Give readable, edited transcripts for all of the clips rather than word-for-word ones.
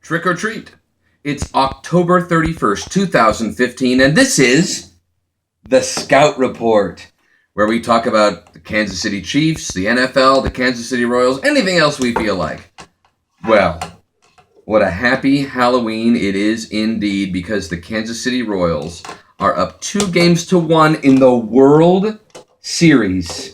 Trick or treat. It's October 31st, 2015, and this is the Scout Report, where we talk about the Kansas City Chiefs, the NFL, the Kansas City Royals, anything else we feel like. Well, what a happy Halloween it is indeed, because the Kansas City Royals are up 2-1 in the World Series.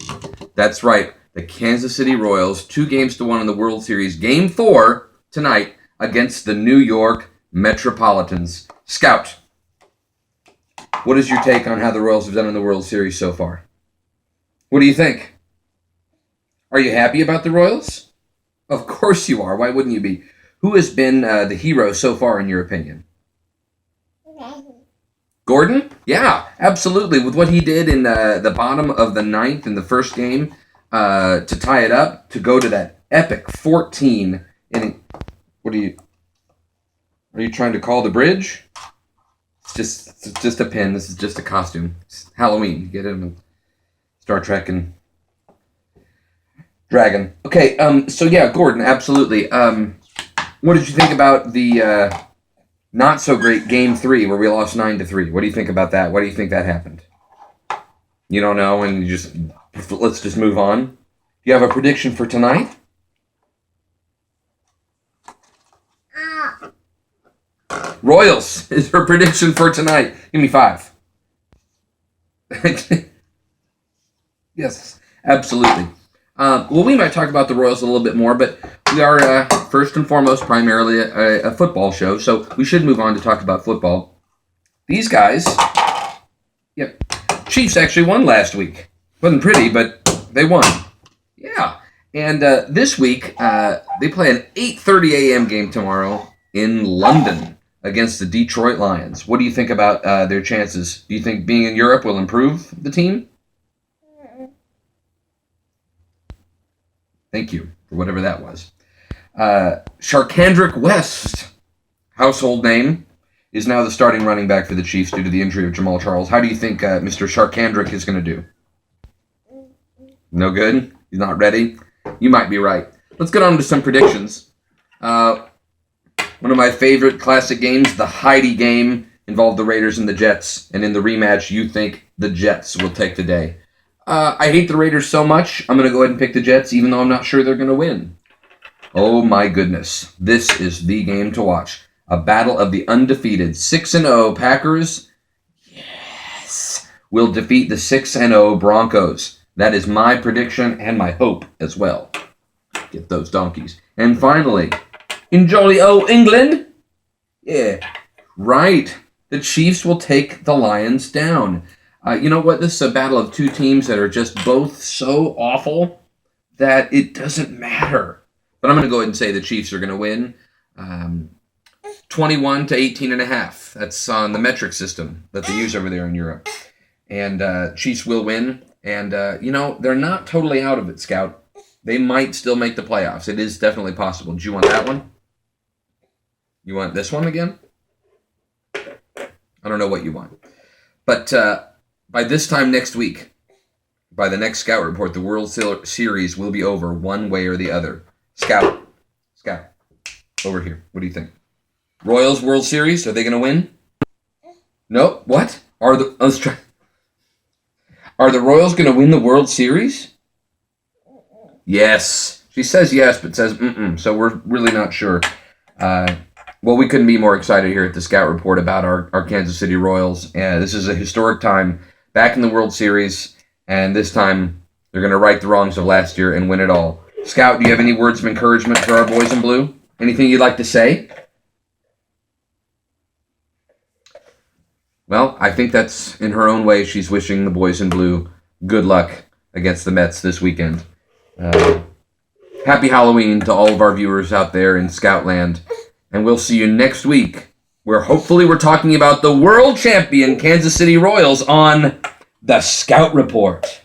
That's right, the Kansas City Royals, 2-1 in the World Series. Game 4 tonight against the New York Metropolitans. Scout, what is your take on how the Royals have done in the World Series so far? What do you think? Are you happy about the Royals? Of course you are. Why wouldn't you be? Who has been the hero so far, in your opinion? Gordon? Yeah, absolutely. With what he did in the bottom of the ninth in the first game to tie it up, to go to that epic 14 inning. What are you trying to call the bridge? It's just a pin. This is just a costume. It's Halloween. You get it in Star Trek and Dragon. Okay, so yeah, Gordon, absolutely. What did you think about the not so great Game 3 where we lost 9-3? What do you think about that? Why do you think that happened? You don't know, and let's just move on. Do you have a prediction for tonight? Royals is her prediction for tonight. Give me 5. Yes, absolutely. Well, we might talk about the Royals a little bit more, but we are, first and foremost, primarily a football show, so we should move on to talk about football. These guys, yep, Chiefs actually won last week. Wasn't pretty, but they won. Yeah, and this week, they play an 8:30 a.m. game tomorrow in London against the Detroit Lions. What do you think about their chances? Do you think being in Europe will improve the team? Thank you for whatever that was. Charcandrick West, household name, is now the starting running back for the Chiefs due to the injury of Jamal Charles. How do you think Mr. Charcandrick is going to do? No good? He's not ready? You might be right. Let's get on to some predictions. One of my favorite classic games, the Heidi game, involved the Raiders and the Jets. And in the rematch, you think the Jets will take the day. I hate the Raiders so much, I'm going to go ahead and pick the Jets, even though I'm not sure they're going to win. Oh my goodness. This is the game to watch. A battle of the undefeated 6-0 Packers, yes, will defeat the 6-0 Broncos. That is my prediction and my hope as well. Get those donkeys. And finally, in jolly old England, yeah, right, the Chiefs will take the Lions down. You know what? This is a battle of two teams that are just both so awful that it doesn't matter. But I'm going to go ahead and say the Chiefs are going to win 21-18.5. That's on the metric system that they use over there in Europe. And Chiefs will win. And, they're not totally out of it, Scout. They might still make the playoffs. It is definitely possible. Do you want that one? You want this one again? I don't know what you want. But by this time next week, by the next Scout Report, the World Series will be over one way or the other. Scout, over here. What do you think? Royals World Series, are they going to win? No? What? Let's try. Are the Royals going to win the World Series? Yes. She says yes, but says mm-mm, so we're really not sure. Well, we couldn't be more excited here at the Scout Report about our Kansas City Royals. This is a historic time back in the World Series, and this time they're going to right the wrongs of last year and win it all. Scout, do you have any words of encouragement for our boys in blue? Anything you'd like to say? Well, I think that's in her own way. She's wishing the boys in blue good luck against the Mets this weekend. Happy Halloween to all of our viewers out there in Scoutland. And we'll see you next week, where hopefully we're talking about the world champion Kansas City Royals on the Scout Report.